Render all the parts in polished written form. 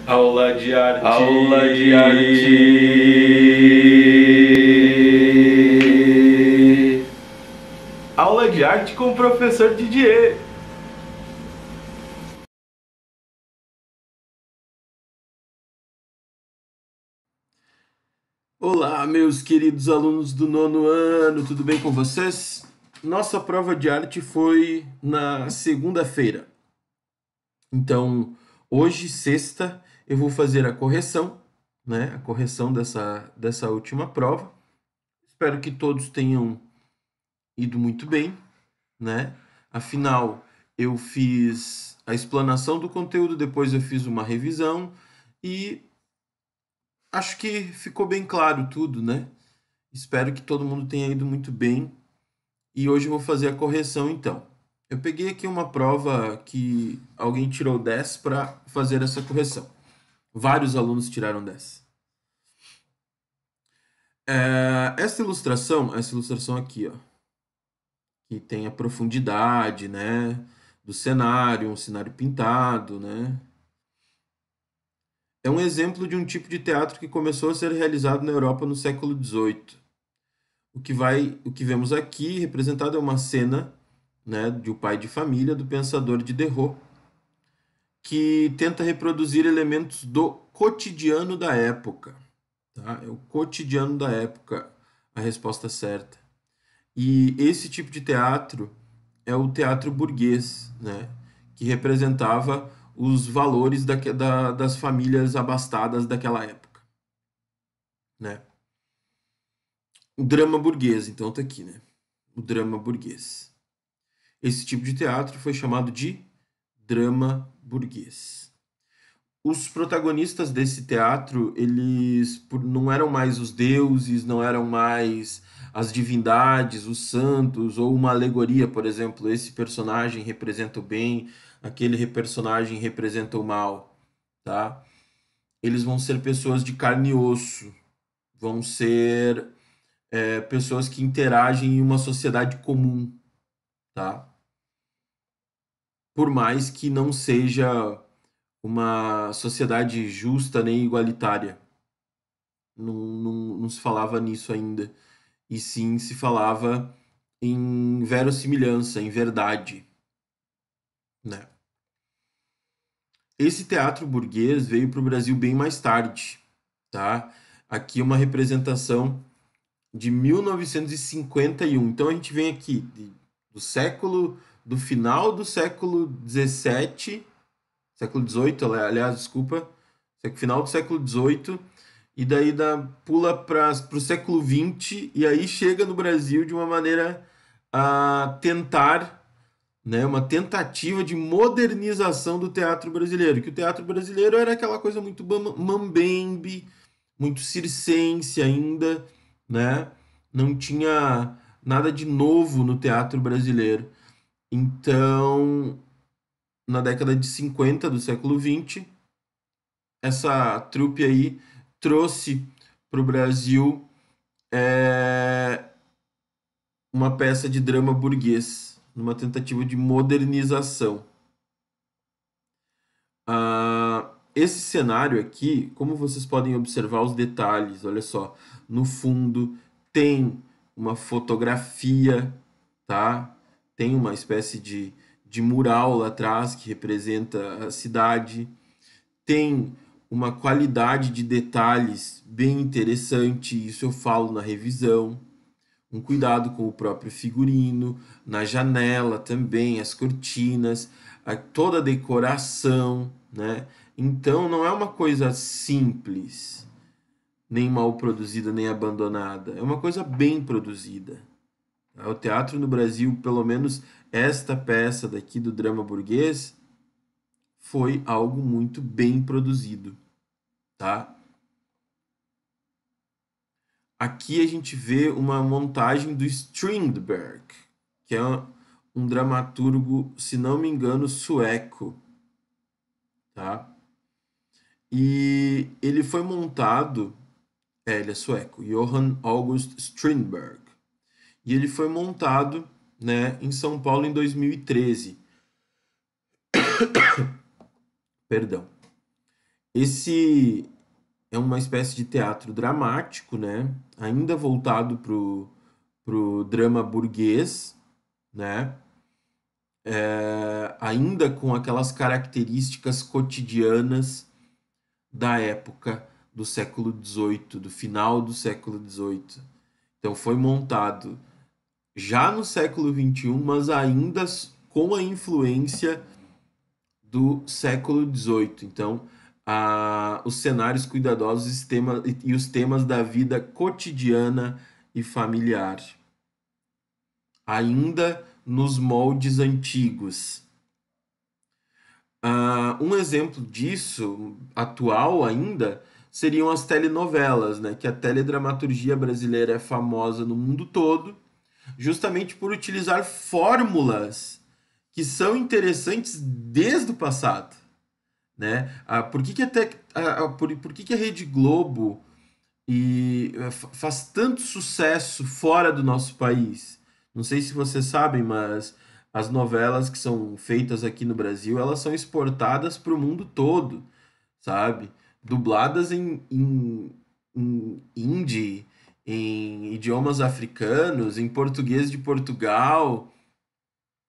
Aula de arte. Aula de arte. Aula de arte com o professor Didier. Olá, meus queridos alunos do nono ano, tudo bem com vocês? Nossa prova de arte foi na segunda-feira. Então, hoje, sexta, eu vou fazer a correção, né? A correção dessa última prova. Espero que todos tenham ido muito bem, né? Afinal, eu fiz a explanação do conteúdo, depois eu fiz uma revisão e acho que ficou bem claro tudo, né? Espero que todo mundo tenha ido muito bem e hoje eu vou fazer a correção então. Eu peguei aqui uma prova que alguém tirou 10 para fazer essa correção. Vários alunos tiraram 10. Essa ilustração aqui, ó, que tem a profundidade, né, do cenário, um cenário pintado, né? É um exemplo de um tipo de teatro que começou a ser realizado na Europa no século XVIII. O que vemos aqui representado é uma cena, né, de um pai de família do pensador Diderot, que tenta reproduzir elementos do cotidiano da época. Tá? É o cotidiano da época a resposta certa. E esse tipo de teatro é o teatro burguês, né? Que representava os valores das famílias abastadas daquela época, né? O drama burguês, então tá aqui, né? O drama burguês. Esse tipo de teatro foi chamado de drama burguês. Os protagonistas desse teatro, eles não eram mais os deuses, não eram mais as divindades, os santos, ou uma alegoria, por exemplo, esse personagem representa o bem, aquele personagem representa o mal, tá? Eles vão ser pessoas de carne e osso, vão ser pessoas que interagem em uma sociedade comum, tá? Por mais que não seja uma sociedade justa nem igualitária. Não se falava nisso ainda. E sim se falava em verossimilhança, em verdade, né? Esse teatro burguês veio para o Brasil bem mais tarde, tá? Aqui uma representação de 1951. Então a gente vem aqui do final do século XVII, século XVIII, aliás, desculpa, final do século XVIII, e daí pula para o século XX, e aí chega no Brasil de uma maneira a tentar, né, uma tentativa de modernização do teatro brasileiro, que o teatro brasileiro era aquela coisa muito mambembe, muito circense ainda, né? Não tinha nada de novo no teatro brasileiro. Então, na década de 50 do século XX, essa trupe aí trouxe para o Brasil uma peça de drama burguês, numa tentativa de modernização. Esse cenário aqui, como vocês podem observar os detalhes, olha só, no fundo tem uma fotografia, tá? Tem uma espécie de mural lá atrás que representa a cidade, tem uma qualidade de detalhes bem interessante, isso eu falo na revisão. Um cuidado com o próprio figurino, na janela também, as cortinas, toda a decoração, né? Então não é uma coisa simples, nem mal produzida, nem abandonada. É uma coisa bem produzida. O teatro no Brasil, pelo menos esta peça daqui do drama burguês, foi algo muito bem produzido, tá? Aqui a gente vê uma montagem do Strindberg, que é um dramaturgo, se não me engano, sueco, tá? E ele foi montado, ele é sueco, Johann August Strindberg. E ele foi montado, né, em São Paulo em 2013. Perdão. Esse é uma espécie de teatro dramático, né? Ainda voltado pro drama burguês, né? Ainda com aquelas características cotidianas da época do século XVIII, do final do século XVIII. Então foi montado já no século XXI, mas ainda com a influência do século XVIII. Então, os cenários cuidadosos e os temas da vida cotidiana e familiar, ainda nos moldes antigos. Um exemplo disso, atual ainda, seriam as telenovelas, né? Que a teledramaturgia brasileira é famosa no mundo todo, justamente por utilizar fórmulas que são interessantes desde o passado, né? Por que que, por que que a Rede Globo faz tanto sucesso fora do nosso país? Não sei se vocês sabem, mas as novelas que são feitas aqui no Brasil, elas são exportadas para o mundo todo, sabe? Dubladas em hindi, em idiomas africanos, em português de Portugal,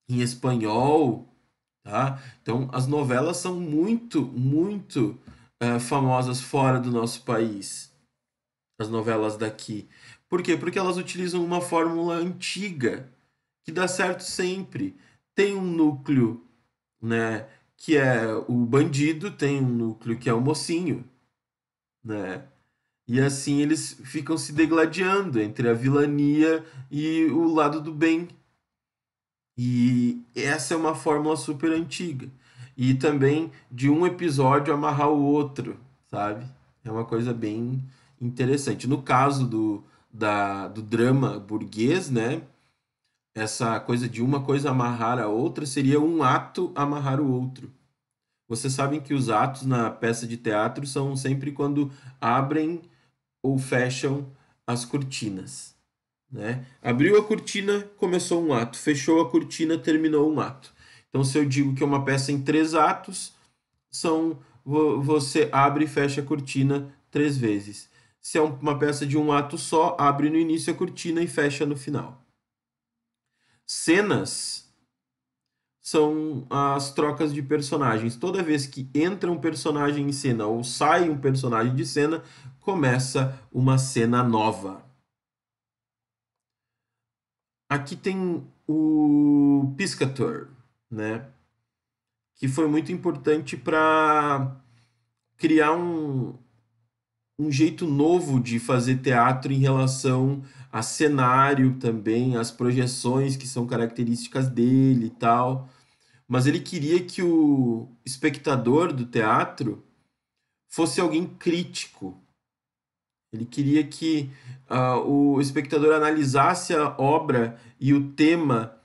em espanhol, tá? Então, as novelas são muito famosas fora do nosso país, as novelas daqui. Por quê? Porque elas utilizam uma fórmula antiga, que dá certo sempre. Tem um núcleo, né, que é o bandido, tem um núcleo que é o mocinho, né? E assim eles ficam se degladiando entre a vilania e o lado do bem. E essa é uma fórmula super antiga. E também de um episódio amarrar o outro, sabe? É uma coisa bem interessante. No caso do drama burguês, né? Essa coisa de uma coisa amarrar a outra seria um ato amarrar o outro. Vocês sabem que os atos na peça de teatro são sempre quando abrem ou fecham as cortinas, né? Abriu a cortina, começou um ato. Fechou a cortina, terminou um ato. Então, se eu digo que é uma peça em 3 atos, você abre e fecha a cortina 3 vezes. Se é uma peça de um ato só, abre no início a cortina e fecha no final. Cenas são as trocas de personagens. Toda vez que entra um personagem em cena ou sai um personagem de cena, começa uma cena nova. Aqui tem o Piscator, né? Que foi muito importante para criar um jeito novo de fazer teatro em relação a cenário também, as projeções que são características dele e tal. Mas ele queria que o espectador do teatro fosse alguém crítico. Ele queria que o espectador analisasse a obra e o tema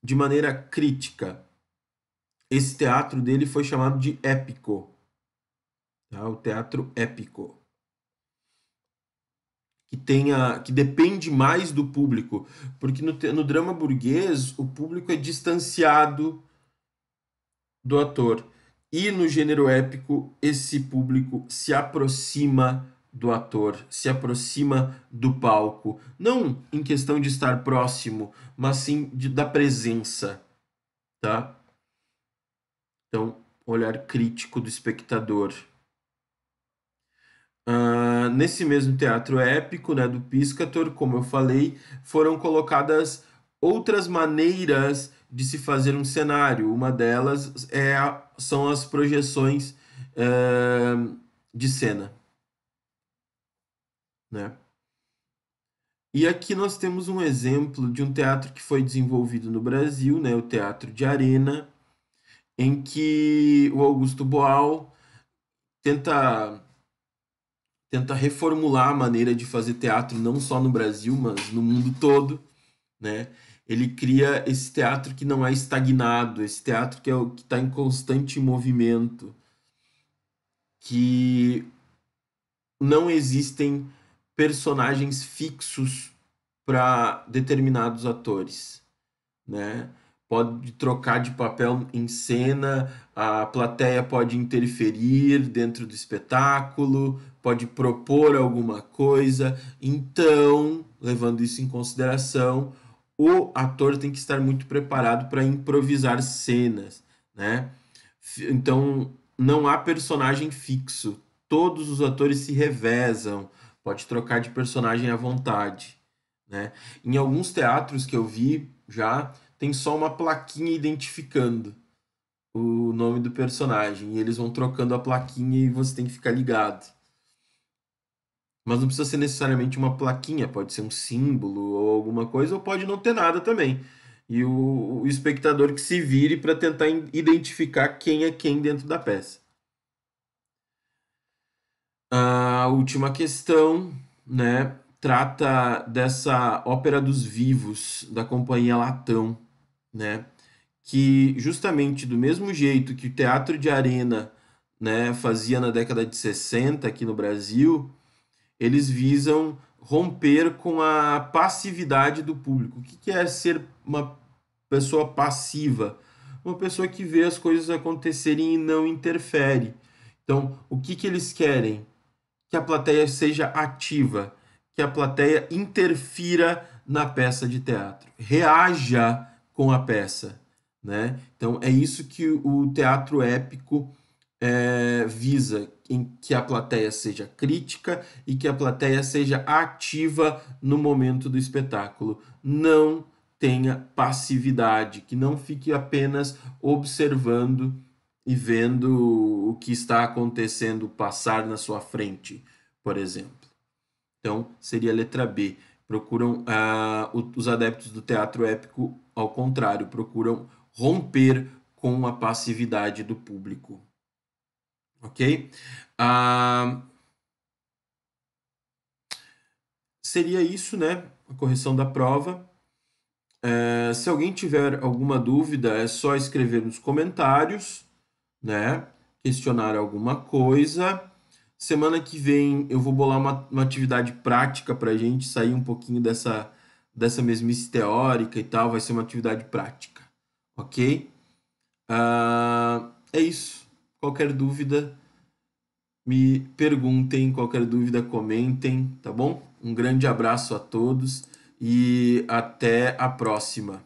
de maneira crítica. Esse teatro dele foi chamado de épico, tá? O teatro épico, que depende mais do público, porque no drama burguês o público é distanciado do ator. E no gênero épico, esse público se aproxima do ator, se aproxima do palco. Não em questão de estar próximo, mas sim da presença, tá? Então, olhar crítico do espectador. Nesse mesmo teatro épico, né, do Piscator, como eu falei, foram colocadas outras maneiras de se fazer um cenário. Uma delas são as projeções de cena, né? E aqui nós temos um exemplo de um teatro que foi desenvolvido no Brasil, né, o Teatro de Arena, em que o Augusto Boal tenta reformular a maneira de fazer teatro não só no Brasil, mas no mundo todo, né? Ele cria esse teatro que não é estagnado, esse teatro que é o que está em constante movimento, que não existem personagens fixos para determinados atores, né? pode trocar de papel em cena, a plateia pode interferir dentro do espetáculo, pode propor alguma coisa. Então, levando isso em consideração, o ator tem que estar muito preparado para improvisar cenas, né? Então, não há personagem fixo. Todos os atores se revezam, pode trocar de personagem à vontade, né? Em alguns teatros que eu vi já tem só uma plaquinha identificando o nome do personagem e eles vão trocando a plaquinha e você tem que ficar ligado. Mas não precisa ser necessariamente uma plaquinha, pode ser um símbolo ou alguma coisa, ou pode não ter nada também. E o espectador que se vire para tentar identificar quem é quem dentro da peça. A última questão, né, trata dessa Ópera dos Vivos da Companhia Latão, né, que justamente do mesmo jeito que o teatro de arena, né, fazia na década de 60 aqui no Brasil, eles visam romper com a passividade do público. O que é ser uma pessoa passiva? Uma pessoa que vê as coisas acontecerem e não interfere. Então, o que eles querem? Que a plateia seja ativa, que a plateia interfira na peça de teatro, reaja com a peça, né? Então é isso que o teatro épico visa, em que a plateia seja crítica e que a plateia seja ativa no momento do espetáculo, não tenha passividade, que não fique apenas observando e vendo o que está acontecendo passar na sua frente, por exemplo. Então, seria a letra B. Procuram, os adeptos do teatro épico, ao contrário, procuram romper com a passividade do público. Ok? Seria isso, né? A correção da prova. Se alguém tiver alguma dúvida, é só escrever nos comentários, né? Questionar alguma coisa. Semana que vem eu vou bolar uma atividade prática para a gente sair um pouquinho dessa mesmice teórica e tal. Vai ser uma atividade prática, ok? É isso. Qualquer dúvida, me perguntem, qualquer dúvida, comentem, tá bom? Um grande abraço a todos e até a próxima.